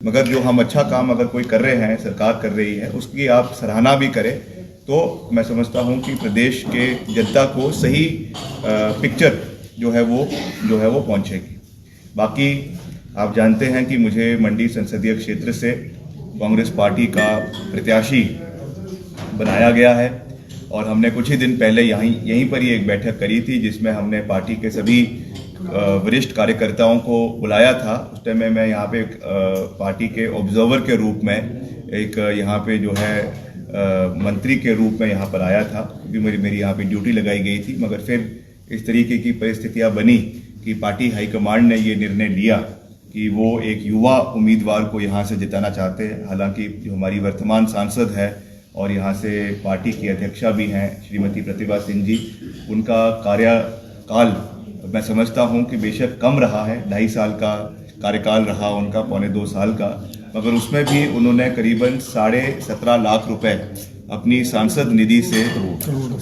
मगर जो हम अच्छा काम अगर कोई कर रहे हैं, सरकार कर रही है, उसकी आप सराहना भी करें तो मैं समझता हूं कि प्रदेश के जनता को सही पिक्चर जो है वो पहुंचेगी। बाकी आप जानते हैं कि मुझे मंडी संसदीय क्षेत्र से कांग्रेस पार्टी का प्रत्याशी बनाया गया है और हमने कुछ ही दिन पहले यहीं पर ही एक बैठक करी थी जिसमें हमने पार्टी के सभी वरिष्ठ कार्यकर्ताओं को बुलाया था। उस टाइम में मैं यहाँ पे पार्टी के ऑब्जर्वर के रूप में एक यहाँ पे जो है मंत्री के रूप में यहाँ पर आया था, क्योंकि मेरी यहाँ पे ड्यूटी लगाई गई थी। मगर फिर इस तरीके की परिस्थितियाँ बनी कि पार्टी हाईकमांड ने ये निर्णय लिया कि वो एक युवा उम्मीदवार को यहाँ से जिताना चाहते हैं। हालांकि जो हमारी वर्तमान सांसद है और यहाँ से पार्टी की अध्यक्षा भी हैं श्रीमती प्रतिभा सिंह जी, उनका कार्यकाल मैं समझता हूं कि बेशक कम रहा है, 2.5 साल का कार्यकाल रहा उनका, 1.25-2 साल का, मगर उसमें भी उन्होंने करीबन 17.5 लाख रुपए अपनी सांसद निधि से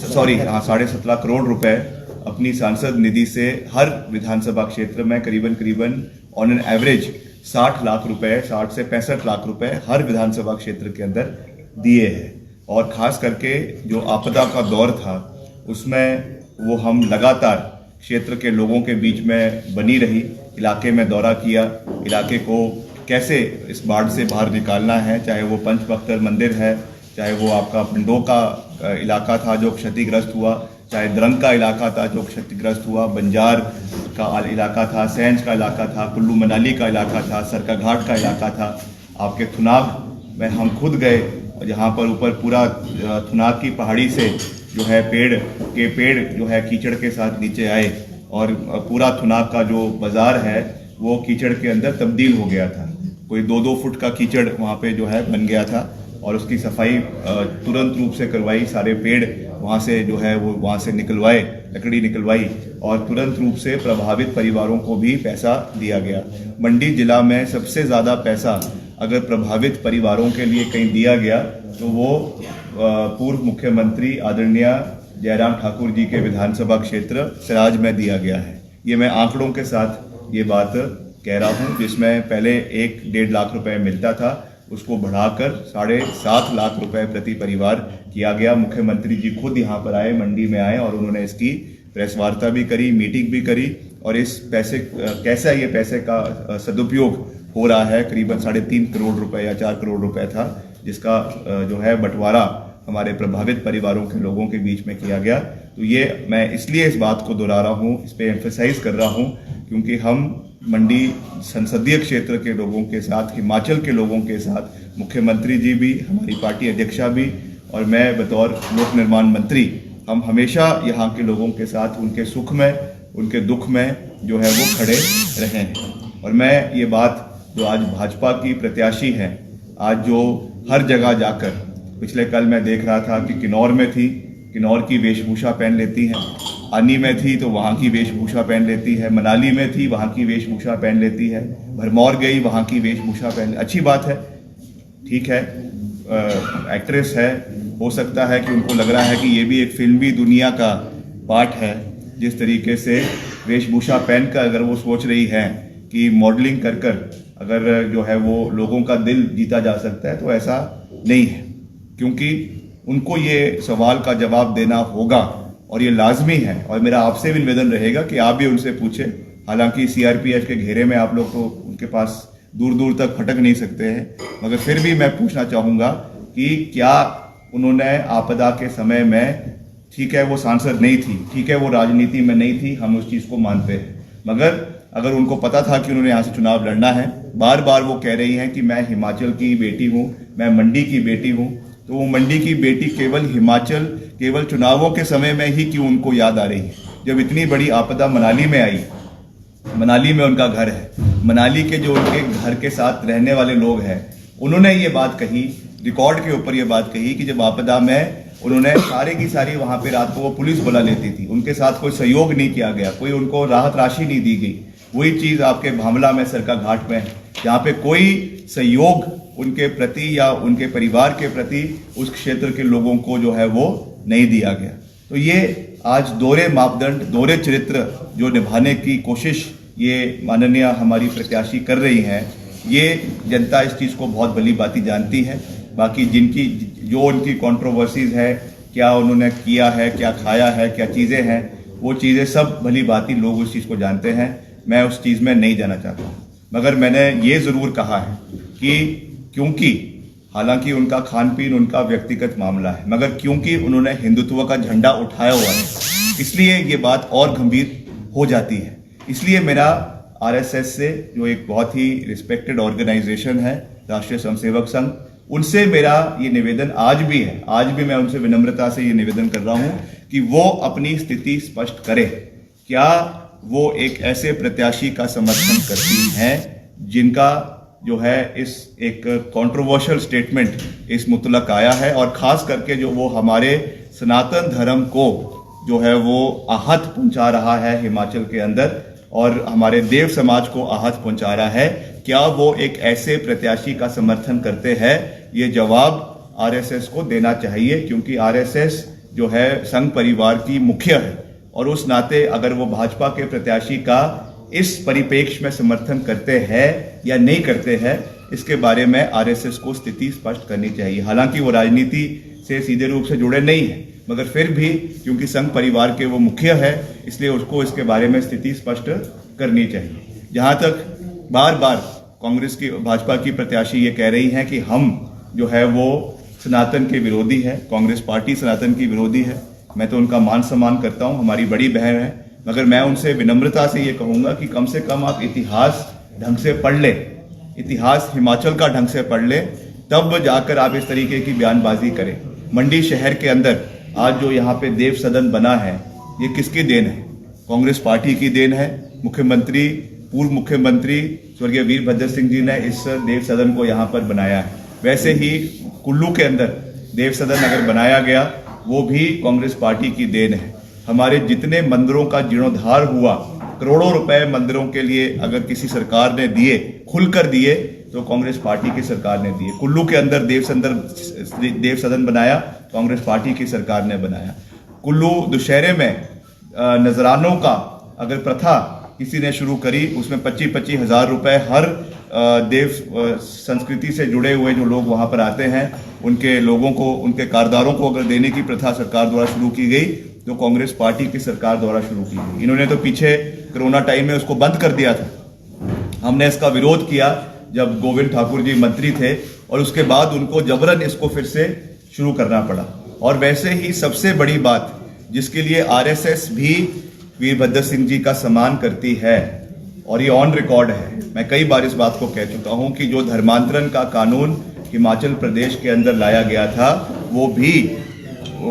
17.5 करोड़ रुपए अपनी सांसद निधि से हर विधानसभा क्षेत्र में करीबन ऑन एन एवरेज 60 लाख रुपए, 60 से 65 लाख रुपए हर विधानसभा क्षेत्र के अंदर दिए हैं। और खास करके जो आपदा का दौर था उसमें वो हम लगातार क्षेत्र के लोगों के बीच में बनी रही, इलाके में दौरा किया, इलाके को कैसे इस बाढ़ से बाहर निकालना है, चाहे वो पंचबख्तर मंदिर है, चाहे वो आपका पिंडों का इलाका था जो क्षतिग्रस्त हुआ, चाहे द्रंग का इलाका था जो क्षतिग्रस्त हुआ, बंजार का इलाका था, सैंज का इलाका था, कुल्लू मनाली का इलाका था, सरकाघाट का इलाका था, आपके थुनाग में हम खुद गए जहाँ पर ऊपर पूरा थुनाग की पहाड़ी से जो है पेड़ जो है कीचड़ के साथ नीचे आए और पूरा थुनाग का जो बाजार है वो कीचड़ के अंदर तब्दील हो गया था। कोई 2-2 फुट का कीचड़ वहाँ पे जो है बन गया था और उसकी सफाई तुरंत रूप से करवाई, सारे पेड़ वहाँ से जो है वो वहाँ से निकलवाए, लकड़ी निकलवाई और तुरंत रूप से प्रभावित परिवारों को भी पैसा दिया गया। मंडी जिला में सबसे ज़्यादा पैसा अगर प्रभावित परिवारों के लिए कहीं दिया गया तो वो पूर्व मुख्यमंत्री आदरणीय जयराम ठाकुर जी के विधानसभा क्षेत्र सिराज में दिया गया है। ये मैं आंकड़ों के साथ ये बात कह रहा हूँ, जिसमें पहले 1-1.5 लाख रुपए मिलता था, उसको बढ़ाकर 7.5 लाख रुपए प्रति परिवार किया गया। मुख्यमंत्री जी खुद यहाँ पर आए, मंडी में आए और उन्होंने इसकी प्रेस वार्ता भी करी, मीटिंग भी करी और इस पैसे कैसा ये पैसे का सदुपयोग हो रहा है। करीबन 3.5 करोड़ रुपए या 4 करोड़ रुपए था जिसका जो है बंटवारा हमारे प्रभावित परिवारों के लोगों के बीच में किया गया। तो ये मैं इसलिए इस बात को दोहरा रहा हूँ, इस पे एम्फेसाइज कर रहा हूँ क्योंकि हम मंडी संसदीय क्षेत्र के लोगों के साथ, हिमाचल के लोगों के साथ, मुख्यमंत्री जी भी, हमारी पार्टी अध्यक्षा भी और मैं बतौर लोक निर्माण मंत्री, हम हमेशा यहाँ के लोगों के साथ उनके सुख में, उनके दुख में जो है वो खड़े रहे हैं। और मैं ये बात जो आज भाजपा की प्रत्याशी हैं, आज जो हर जगह जाकर, पिछले कल मैं देख रहा था कि किन्नौर में थी, किन्नौर की वेशभूषा पहन लेती हैं, आनी में थी तो वहाँ की वेशभूषा पहन लेती है, मनाली में थी वहाँ की वेशभूषा पहन लेती है, भरमौर गई वहाँ की वेशभूषा पहन, अच्छी बात है, ठीक है, एक्ट्रेस है, हो सकता है कि उनको लग रहा है कि ये भी एक फिल्मी दुनिया का पार्ट है। जिस तरीके से वेशभूषा पहनकर अगर वो सोच रही है कि मॉडलिंग कर अगर जो है वो लोगों का दिल जीता जा सकता है, तो ऐसा नहीं है, क्योंकि उनको ये सवाल का जवाब देना होगा और ये लाजमी है। और मेरा आपसे भी निवेदन रहेगा कि आप भी उनसे पूछें। हालांकि सीआरपीएफ के घेरे में आप लोग तो उनके पास दूर दूर तक फटक नहीं सकते हैं, मगर फिर भी मैं पूछना चाहूँगा कि क्या उन्होंने आपदा के समय में, ठीक है वो सांसद नहीं थी, ठीक है वो राजनीति में नहीं थी, हम उस चीज़ को मानते हैं, मगर अगर उनको पता था कि उन्होंने यहाँ से चुनाव लड़ना है, बार बार वो कह रही हैं कि मैं हिमाचल की बेटी हूँ, मैं मंडी की बेटी हूँ, तो वो मंडी की बेटी केवल चुनावों के समय में ही क्यों उनको याद आ रही है? जब इतनी बड़ी आपदा मनाली में आई, मनाली में उनका घर है, मनाली के जो उनके घर के साथ रहने वाले लोग हैं, उन्होंने ये बात कही, रिकॉर्ड के ऊपर ये बात कही कि जब आपदा में उन्होंने सारे की सारी वहाँ पे रात को वो पुलिस बुला लेती थी, उनके साथ कोई सहयोग नहीं किया गया, कोई उनको राहत राशि नहीं दी गई। वही चीज़ आपके भामला में, सरकाघाट में, जहाँ पे कोई सहयोग उनके प्रति या उनके परिवार के प्रति उस क्षेत्र के लोगों को जो है वो नहीं दिया गया। तो ये आज दोहरे मापदंड, दोहरे चरित्र जो निभाने की कोशिश ये माननीय हमारी प्रत्याशी कर रही हैं, ये जनता इस चीज़ को बहुत भली भांति जानती है। बाकी जिनकी जो उनकी कंट्रोवर्सीज है, क्या उन्होंने किया है, क्या खाया है, क्या चीज़ें हैं, वो चीज़ें सब भली भांति लोग उस चीज़ को जानते हैं। मैं उस चीज़ में नहीं जाना चाहता हूँ, मगर मैंने ये ज़रूर कहा है कि क्योंकि हालांकि उनका खान पीन उनका व्यक्तिगत मामला है, मगर क्योंकि उन्होंने हिंदुत्व का झंडा उठाया हुआ है, इसलिए ये बात और गंभीर हो जाती है। इसलिए मेरा आरएसएस से, जो एक बहुत ही रिस्पेक्टेड ऑर्गेनाइजेशन है, राष्ट्रीय स्वयंसेवक संघ, उनसे मेरा ये निवेदन आज भी है, आज भी मैं उनसे विनम्रता से ये निवेदन कर रहा हूं कि वो अपनी स्थिति स्पष्ट करें। क्या वो एक ऐसे प्रत्याशी का समर्थन करती हैं जिनका जो है इस एक कंट्रोवर्शियल स्टेटमेंट इस मुतलक आया है, और खास करके जो वो हमारे सनातन धर्म को जो है वो आहत पहुंचा रहा है हिमाचल के अंदर, और हमारे देव समाज को आहत पहुंचा रहा है, क्या वो एक ऐसे प्रत्याशी का समर्थन करते हैं? ये जवाब आरएसएस को देना चाहिए, क्योंकि आरएसएस जो है संघ परिवार की मुख्य है, और उस नाते अगर वो भाजपा के प्रत्याशी का इस परिप्रेक्ष्य में समर्थन करते हैं या नहीं करते हैं, इसके बारे में आरएसएस को स्थिति स्पष्ट करनी चाहिए। हालांकि वो राजनीति से सीधे रूप से जुड़े नहीं है, मगर फिर भी क्योंकि संघ परिवार के वो मुखिया है, इसलिए उसको इसके बारे में स्थिति स्पष्ट करनी चाहिए। जहां तक बार बार कांग्रेस की, भाजपा की प्रत्याशी ये कह रही हैं कि हम जो है वो सनातन के विरोधी है, कांग्रेस पार्टी सनातन की विरोधी है, मैं तो उनका मान सम्मान करता हूं, हमारी बड़ी बहन है, मगर मैं उनसे विनम्रता से ये कहूंगा कि कम से कम आप इतिहास ढंग से पढ़ ले, इतिहास हिमाचल का ढंग से पढ़ ले, तब जाकर आप इस तरीके की बयानबाजी करें। मंडी शहर के अंदर आज जो यहाँ पे देव सदन बना है, ये किसकी देन है? कांग्रेस पार्टी की देन है। मुख्यमंत्री, पूर्व मुख्यमंत्री स्वर्गीय वीरभद्र सिंह जी ने इस देव सदन को यहाँ पर बनाया है। वैसे ही कुल्लू के अंदर देव सदन अगर बनाया गया, वो भी कांग्रेस पार्टी की देन है। हमारे जितने मंदिरों का जीर्णोद्धार हुआ, करोड़ों रुपए मंदिरों के लिए अगर किसी सरकार ने दिए, खुलकर दिए, तो कांग्रेस पार्टी की सरकार ने दिए। कुल्लू के अंदर देव सदन बनाया, कांग्रेस पार्टी की सरकार ने बनाया। कुल्लू दुशहरे में नजरानों का अगर प्रथा किसी ने शुरू करी, उसमें 25-25 हजार रुपए हर देव संस्कृति से जुड़े हुए जो लोग वहां पर आते हैं, उनके लोगों को, उनके कारदारों को अगर देने की प्रथा सरकार द्वारा शुरू की गई, तो कांग्रेस पार्टी की सरकार द्वारा शुरू की गई। इन्होंने तो पीछे कोरोना टाइम में उसको बंद कर दिया था। हमने इसका विरोध किया जब गोविंद ठाकुर जी मंत्री थे, और उसके बाद उनको जबरन इसको फिर से शुरू करना पड़ा। और वैसे ही सबसे बड़ी बात जिसके लिए आरएसएस भी वीरभद्र सिंह जी का सम्मान करती है, और ये ऑन रिकॉर्ड है, मैं कई बार इस बात को कह चुका हूं कि जो धर्मांतरण का कानून हिमाचल प्रदेश के अंदर लाया गया था, वो भी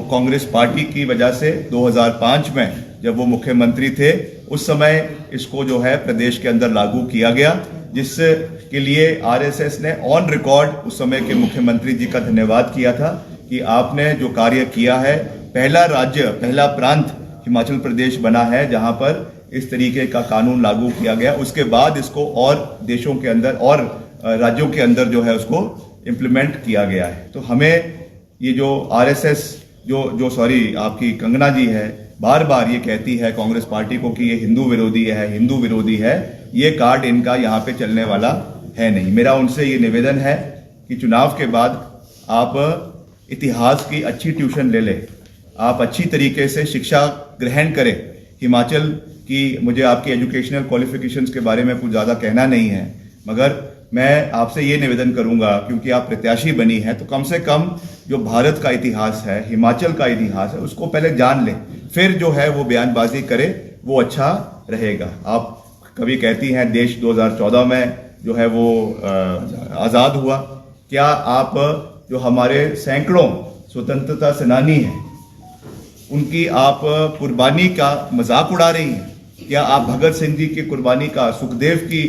कांग्रेस पार्टी की वजह से 2005 में जब वो मुख्यमंत्री थे, उस समय इसको जो है प्रदेश के अंदर लागू किया गया, जिसके लिए आरएसएस ने ऑन रिकॉर्ड उस समय के मुख्यमंत्री जी का धन्यवाद किया था कि आपने जो कार्य किया है, पहला राज्य, पहला प्रांत हिमाचल प्रदेश बना है जहां पर इस तरीके का कानून लागू किया गया। उसके बाद इसको और देशों के अंदर और राज्यों के अंदर जो है उसको इम्प्लीमेंट किया गया है। तो हमें ये जो आरएसएस जो सॉरी आपकी कंगना जी है, बार बार ये कहती है कांग्रेस पार्टी को कि ये हिंदू विरोधी है, हिंदू विरोधी है, ये कार्ड इनका यहाँ पे चलने वाला है नहीं। मेरा उनसे ये निवेदन है कि चुनाव के बाद आप इतिहास की अच्छी ट्यूशन ले लें, आप अच्छी तरीके से शिक्षा ग्रहण करें। हिमाचल की, मुझे आपकी एजुकेशनल क्वालिफिकेशंस के बारे में कुछ ज़्यादा कहना नहीं है, मगर मैं आपसे ये निवेदन करूंगा, क्योंकि आप प्रत्याशी बनी हैं, तो कम से कम जो भारत का इतिहास है, हिमाचल का इतिहास है, उसको पहले जान लें, फिर जो है वो बयानबाजी करें, वो अच्छा रहेगा। आप कभी कहती हैं देश 2014 में जो है वो आज़ाद हुआ, क्या आप जो हमारे सैकड़ों स्वतंत्रता सेनानी हैं, उनकी आप कुर्बानी का मजाक उड़ा रही हैं? क्या आप भगत सिंह जी की कुर्बानी का, सुखदेव की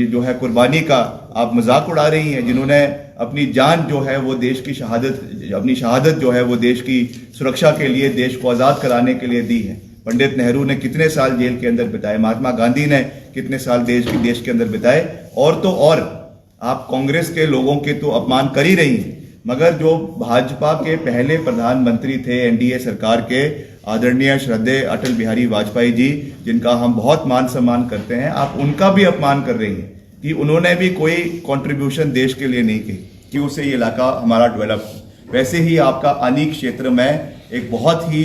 जो है कुर्बानी का आप मजाक उड़ा रही हैं, जिन्होंने अपनी जान जो है वो देश की शहादत, अपनी शहादत जो है वो देश की सुरक्षा के लिए, देश को आज़ाद कराने के लिए दी है। पंडित नेहरू ने कितने साल जेल के अंदर बिताए, महात्मा गांधी ने कितने साल देश के अंदर बिताए, और तो और आप कांग्रेस के लोगों के तो अपमान कर ही रही हैं, मगर जो भाजपा के पहले प्रधानमंत्री थे एनडीए सरकार के, आदरणीय श्रद्धेय अटल बिहारी वाजपेयी जी, जिनका हम बहुत मान सम्मान करते हैं, आप उनका भी अपमान कर रही हैं। कि उन्होंने भी कोई कंट्रीब्यूशन देश के लिए नहीं की कि उससे ये इलाका हमारा डेवलप हो। वैसे ही आपका आनी क्षेत्र में एक बहुत ही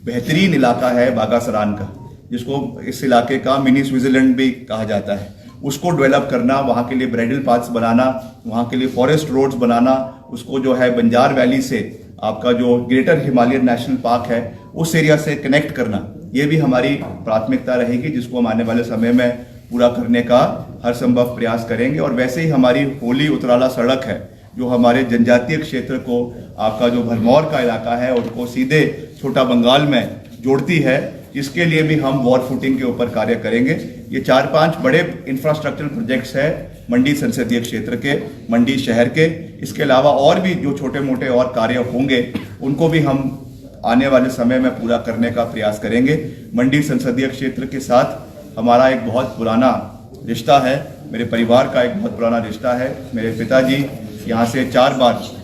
बेहतरीन इलाका है बागासरान का, जिसको इस इलाके का मिनी स्विट्जरलैंड भी कहा जाता है। उसको डेवलप करना, वहाँ के लिए ब्राइडल पाथ्स बनाना, वहाँ के लिए फॉरेस्ट रोड्स बनाना, उसको जो है बंजार वैली से आपका जो ग्रेटर हिमालयन नेशनल पार्क है उस एरिया से कनेक्ट करना, ये भी हमारी प्राथमिकता रहेगी, जिसको हम आने वाले समय में पूरा करने का हर संभव प्रयास करेंगे। और वैसे ही हमारी होली उतराला सड़क है जो हमारे जनजातीय क्षेत्र को, आपका जो भरमौर का इलाका है उनको सीधे छोटा बंगाल में जोड़ती है, इसके लिए भी हम वॉर फुटिंग के ऊपर कार्य करेंगे। ये 4-5 बड़े इंफ्रास्ट्रक्चरल प्रोजेक्ट्स है मंडी संसदीय क्षेत्र के, मंडी शहर के। इसके अलावा और भी जो छोटे मोटे और कार्य होंगे उनको भी हम आने वाले समय में पूरा करने का प्रयास करेंगे। मंडी संसदीय क्षेत्र के साथ हमारा एक बहुत पुराना रिश्ता है, मेरे परिवार का एक बहुत पुराना रिश्ता है। मेरे पिताजी यहाँ से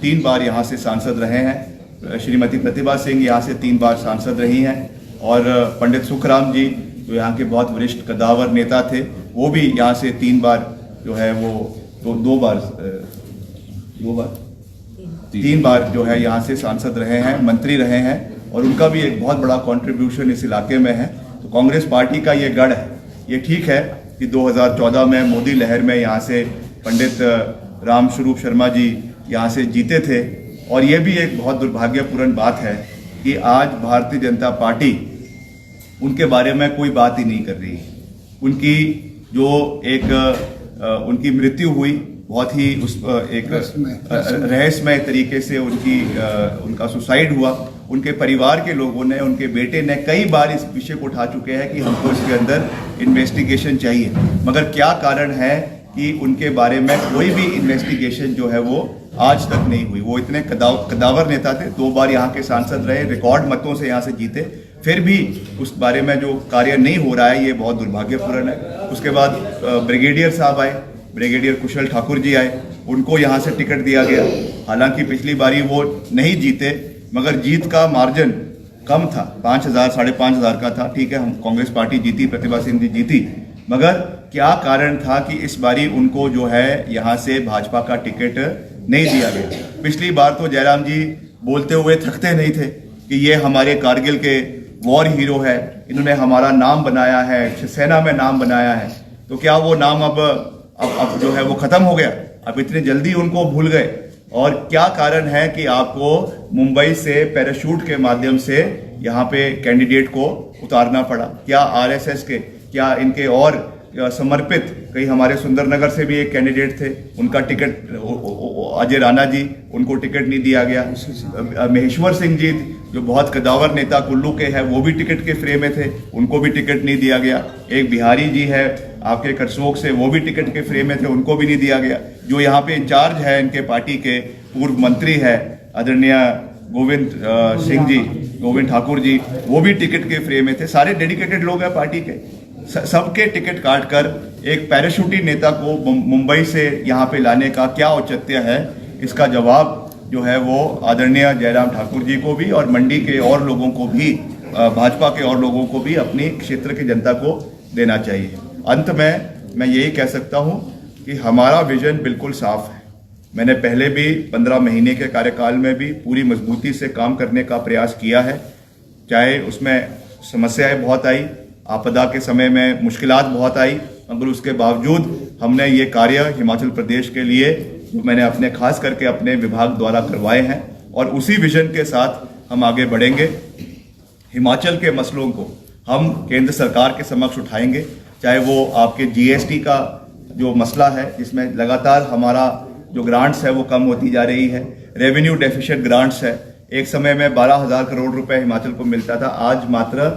3 बार यहाँ से सांसद रहे हैं। श्रीमती प्रतिभा सिंह यहाँ से 3 बार सांसद रही हैं, और पंडित सुखराम जी जो यहाँ के बहुत वरिष्ठ कदावर नेता थे, वो भी यहाँ से 3 बार जो है वो 3 बार जो है यहाँ से सांसद रहे हैं, मंत्री रहे हैं, और उनका भी एक बहुत बड़ा कंट्रीब्यूशन इस इलाके में है। तो कांग्रेस पार्टी का ये गढ़ है। ये ठीक है कि 2014 में मोदी लहर में यहाँ से पंडित राम स्वरूप शर्मा जी यहाँ से जीते थे, और ये भी एक बहुत दुर्भाग्यपूर्ण बात है कि आज भारतीय जनता पार्टी उनके बारे में कोई बात ही नहीं कर रही है। उनकी जो उनकी मृत्यु हुई बहुत ही एक रहस्यमय तरीके से उनका सुसाइड हुआ। उनके परिवार के लोगों ने, उनके बेटे ने कई बार इस विषय को उठा चुके हैं कि हमको इसके अंदर इन्वेस्टिगेशन चाहिए, मगर क्या कारण है कि उनके बारे में कोई भी इन्वेस्टिगेशन जो है वो आज तक नहीं हुई। वो इतने कदावर नेता थे, 2 बार यहाँ के सांसद रहे, रिकॉर्ड मतों से यहाँ से जीते, फिर भी उस बारे में जो कार्य नहीं हो रहा है ये बहुत दुर्भाग्यपूर्ण है। उसके बाद ब्रिगेडियर साहब आए, ब्रिगेडियर कुशल ठाकुर जी आए, उनको यहाँ से टिकट दिया गया। हालांकि पिछली बारी वो नहीं जीते, मगर जीत का मार्जिन कम था, 5,000 5,500 का था। ठीक है, हम कांग्रेस पार्टी जीती, प्रतिभा सिंह जी जीती, मगर क्या कारण था कि इस बारी उनको जो है यहाँ से भाजपा का टिकट नहीं दिया गया। पिछली बार तो जयराम जी बोलते हुए थकते नहीं थे कि ये हमारे कारगिल के वॉर हीरो है, इन्होंने हमारा नाम बनाया है, सेना में नाम बनाया है। तो क्या वो नाम अब जो है वो खत्म हो गया? अब इतनी जल्दी उनको भूल गए? और क्या कारण है कि आपको मुंबई से पैराशूट के माध्यम से यहाँ पे कैंडिडेट को उतारना पड़ा? क्या आरएसएस के, क्या इनके और समर्पित, कई हमारे सुंदरनगर से भी एक कैंडिडेट थे, उनका टिकट अजय राणा जी, उनको टिकट नहीं दिया गया। महेश्वर सिंह जी जो बहुत कदावर नेता कुल्लू के हैं, वो भी टिकट के फ्रे में थे, उनको भी टिकट नहीं दिया गया। एक बिहारी जी है आपके करसोग से, वो भी टिकट के फ्रे में थे, उनको भी नहीं दिया गया। जो यहाँ पे इंचार्ज है इनके पार्टी के, पूर्व मंत्री है आदरणीय गोविंद ठाकुर जी, वो भी टिकट के फ्रे में थे। सारे डेडिकेटेड लोग हैं पार्टी के, सबके टिकट काट कर एक पैराशूटी नेता को मुंबई से यहाँ पे लाने का क्या औचित्य है? इसका जवाब जो है वो आदरणीय जयराम ठाकुर जी को भी और मंडी के और लोगों को भी, भाजपा के और लोगों को भी, अपनी क्षेत्र की जनता को देना चाहिए। अंत में मैं यही कह सकता हूँ कि हमारा विजन बिल्कुल साफ है। मैंने पहले भी 15 महीने के कार्यकाल में भी पूरी मजबूती से काम करने का प्रयास किया है, चाहे उसमें समस्याएं बहुत आई, आपदा के समय में मुश्किलात बहुत आई, मगर उसके बावजूद हमने ये कार्य हिमाचल प्रदेश के लिए जो मैंने अपने खास करके अपने विभाग द्वारा करवाए हैं, और उसी विजन के साथ हम आगे बढ़ेंगे। हिमाचल के मसलों को हम केंद्र सरकार के समक्ष उठाएंगे, चाहे वो आपके जीएसटी का जो मसला है जिसमें लगातार हमारा जो ग्रांट्स है वो कम होती जा रही है, रेवेन्यू डेफिशिएंट ग्रांट्स है। एक समय में 12,000 करोड़ रुपए हिमाचल को मिलता था, आज मात्र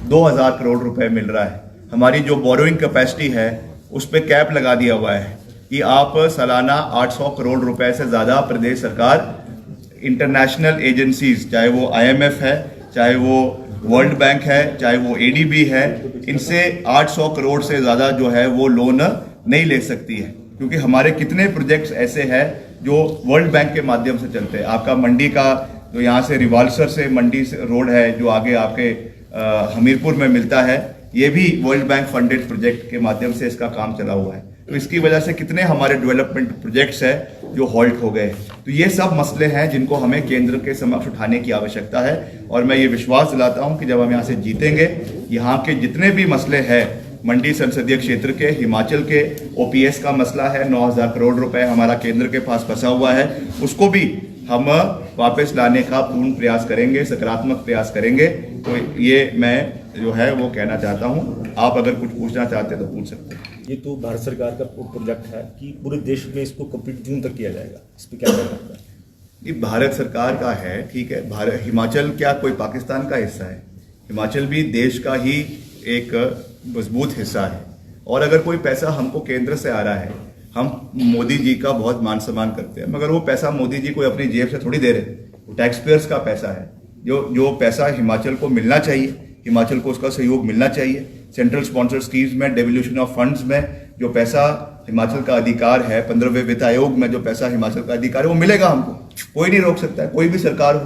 2,000 करोड़ रुपए मिल रहा है। हमारी जो बोरोइंग कैपेसिटी है उस पर कैप लगा दिया हुआ है कि आप सालाना 800 करोड़ रुपए से ज़्यादा प्रदेश सरकार इंटरनेशनल एजेंसीज, चाहे वो IMF है, चाहे वो वर्ल्ड बैंक है, चाहे वो ADB है, इनसे 800 करोड़ से ज़्यादा जो है वो लोन नहीं ले सकती है, क्योंकि हमारे कितने प्रोजेक्ट्स ऐसे हैं जो वर्ल्ड बैंक के माध्यम से चलते हैं। आपका मंडी का जो यहाँ से रिवाल्सर से मंडी से रोड है जो आगे आपके हमीरपुर में मिलता है, ये भी वर्ल्ड बैंक फंडेड प्रोजेक्ट के माध्यम से इसका काम चला हुआ है। तो इसकी वजह से कितने हमारे डेवलपमेंट प्रोजेक्ट्स हैं जो हॉल्ट हो गए। तो ये सब मसले हैं जिनको हमें केंद्र के समक्ष उठाने की आवश्यकता है, और मैं ये विश्वास दिलाता हूं कि जब हम यहाँ से जीतेंगे, यहाँ के जितने भी मसले हैं मंडी संसदीय क्षेत्र के, हिमाचल के, ओपीएस का मसला है, 9,000 करोड़ रुपए हमारा केंद्र के पास फंसा हुआ है, उसको भी हम वापस लाने का पूर्ण प्रयास करेंगे, सकारात्मक प्रयास करेंगे। तो ये मैं जो है वो कहना चाहता हूँ। आप अगर कुछ पूछना चाहते हैं तो पूछ सकते हैं। ये तो भारत सरकार का प्रोजेक्ट है कि पूरे देश में इसको कंप्लीट जून तक किया जाएगा, इस पर क्या कहना है? ये भारत सरकार का है, ठीक है। भारत, हिमाचल क्या कोई पाकिस्तान का हिस्सा है? हिमाचल भी देश का ही एक मजबूत हिस्सा है। और अगर कोई पैसा हमको केंद्र से आ रहा है, हम मोदी जी का बहुत मान सम्मान करते हैं, मगर वो पैसा मोदी जी कोई अपनी जेब से थोड़ी दे रहे, वो टैक्स पेयर्स का पैसा है। जो पैसा हिमाचल को मिलना चाहिए, हिमाचल को उसका सहयोग मिलना चाहिए। सेंट्रल स्पॉन्सर स्कीम्स में, डेवल्यूशन ऑफ फंड्स में जो पैसा हिमाचल का अधिकार है, 15वें वित्त आयोग में जो पैसा हिमाचल का अधिकार है, वो मिलेगा हमको, कोई नहीं रोक सकता है, कोई भी सरकार हो।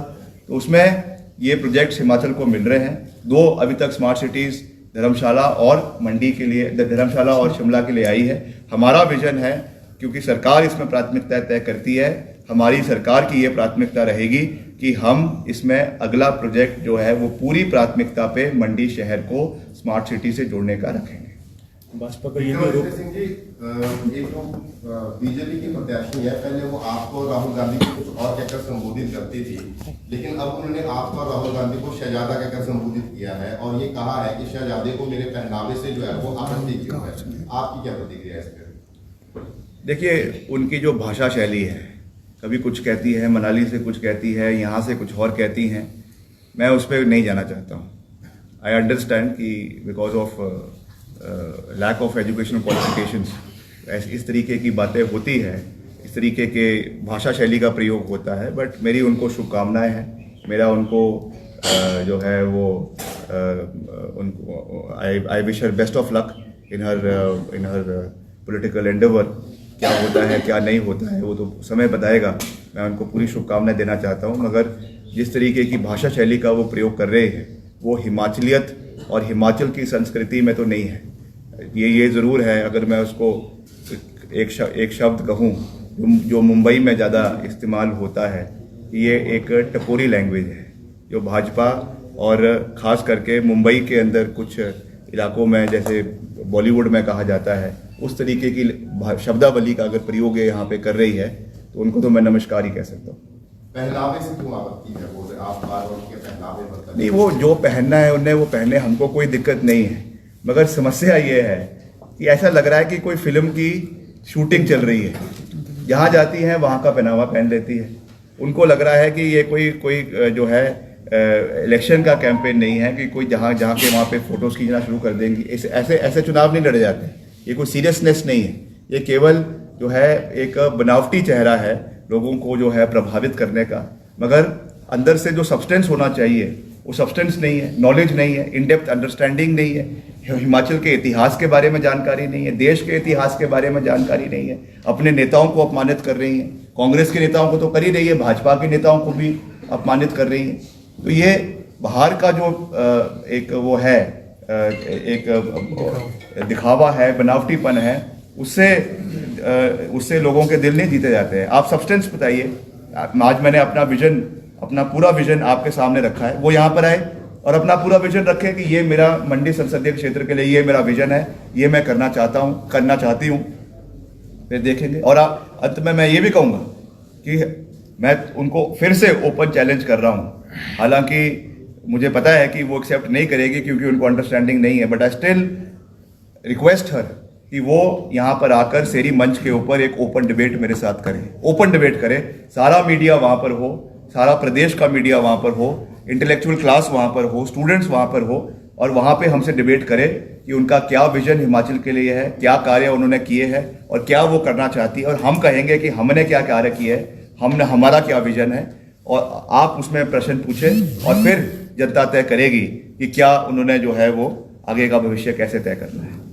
तो उसमें ये प्रोजेक्ट्स हिमाचल को मिल रहे हैं। 2 अभी तक स्मार्ट सिटीज धर्मशाला और मंडी के लिए, धर्मशाला और शिमला के लिए आई है। हमारा विजन है, क्योंकि सरकार इसमें प्राथमिकता तय करती है, हमारी सरकार की ये प्राथमिकता रहेगी कि हम इसमें अगला प्रोजेक्ट जो है वो पूरी प्राथमिकता पे मंडी शहर को स्मार्ट सिटी से जोड़ने का रखेंगे। भाजपा का ये भी सिंह जी, एक तो बीजेपी की प्रत्याशी है, पहले वो आपको राहुल गांधी को कुछ और कहकर संबोधित करती थी, लेकिन अब उन्होंने आपको और राहुल गांधी को शहजादा कहकर संबोधित किया है और ये कहा है कि शहजादे को मेरे पहनावे से जो है वो आपत्ति क्यों है। आपकी क्या प्रतिक्रिया है इस पर? देखिए, उनकी जो भाषा शैली है, कभी कुछ कहती है, मनाली से कुछ कहती है, यहाँ से कुछ और कहती हैं, मैं उस पर नहीं जाना चाहता हूँ। आई अंडरस्टैंड कि because of lack of educational qualifications इस तरीके की बातें होती है, इस तरीके के भाषा शैली का प्रयोग होता है, बट मेरी उनको शुभकामनाएं हैं। मेरा उनको जो है वो उनको I wish her best of luck in her political Endeavour. क्या होता है क्या नहीं होता है वो तो समय बताएगा। मैं उनको पूरी शुभकामनाएं देना चाहता हूँ, मगर जिस तरीके की भाषा शैली का वो प्रयोग कर रहे हैं वो हिमाचलियत और हिमाचल की संस्कृति में तो नहीं है। ये ज़रूर है, अगर मैं उसको एक शब्द कहूँ जो मुंबई में ज़्यादा इस्तेमाल होता है, ये एक टपोरी लैंग्वेज है, जो भाजपा और ख़ास करके मुंबई के अंदर कुछ इलाकों में, जैसे बॉलीवुड में कहा जाता है, उस तरीके की शब्दावली का अगर प्रयोग यहाँ पे कर रही है तो उनको तो मैं नमस्कार ही कह सकता हूँ। पहनावे से क्यों आपत्ति है? वो आप बार उनके पहनावे पर नहीं, वो जो पहनना है उन्हें वो पहने, हमको कोई दिक्कत नहीं है, मगर समस्या ये है कि ऐसा लग रहा है कि कोई फिल्म की शूटिंग चल रही है, जहाँ जाती हैं वहाँ का पहनावा पहन लेती है। उनको लग रहा है कि ये कोई जो है इलेक्शन का कैंपेन नहीं है कि कोई जहाँ के वहाँ पे फोटोज खींचना शुरू कर देंगी। ऐसे चुनाव नहीं लड़े जाते, ये कोई सीरियसनेस नहीं है, ये केवल जो है एक बनावटी चेहरा है लोगों को जो है प्रभावित करने का, मगर अंदर से जो सब्सटेंस होना चाहिए वो सब्सटेंस नहीं है, नॉलेज नहीं है, इन डेप्थ अंडरस्टैंडिंग नहीं है, हिमाचल के इतिहास के बारे में जानकारी नहीं है, देश के इतिहास के बारे में जानकारी नहीं है, अपने नेताओं को अपमानित कर रही हैं। कांग्रेस के नेताओं को तो कर ही रही है, भाजपा के नेताओं को भी अपमानित कर रही है। तो ये बाहर का जो एक वो है, एक दिखावा है, बनावटीपन है, उससे लोगों के दिल नहीं जीते जाते हैं। आप सब्सटेंस बताइए। आज मैंने अपना पूरा विजन आपके सामने रखा है, वो यहाँ पर आए और अपना पूरा विजन रखे कि ये मेरा मंडी संसदीय क्षेत्र के लिए ये मेरा विजन है, ये मैं करना चाहती हूँ, फिर देखेंगे। और अंत में मैं ये भी कहूँगा कि मैं उनको फिर से ओपन चैलेंज कर रहा हूँ, हालांकि मुझे पता है कि वो एक्सेप्ट नहीं करेगी क्योंकि उनको अंडरस्टैंडिंग नहीं है, बट आई स्टिल रिक्वेस्ट हर कि वो यहाँ पर आकर सेरी मंच के ऊपर एक ओपन डिबेट मेरे साथ करें, ओपन डिबेट करें। सारा मीडिया वहाँ पर हो, सारा प्रदेश का मीडिया वहाँ पर हो, इंटेलेक्चुअल क्लास वहाँ पर हो, स्टूडेंट्स वहाँ पर हो, और वहाँ पे हमसे डिबेट करें कि उनका क्या विजन हिमाचल के लिए है, क्या कार्य उन्होंने किए हैं और क्या वो करना चाहती है, और हम कहेंगे कि हमने क्या कार्य किए है, हमारा क्या विजन है, और आप उसमें प्रश्न पूछें और फिर जनता तय करेगी कि क्या उन्होंने जो है वो आगे का भविष्य कैसे तय करना है।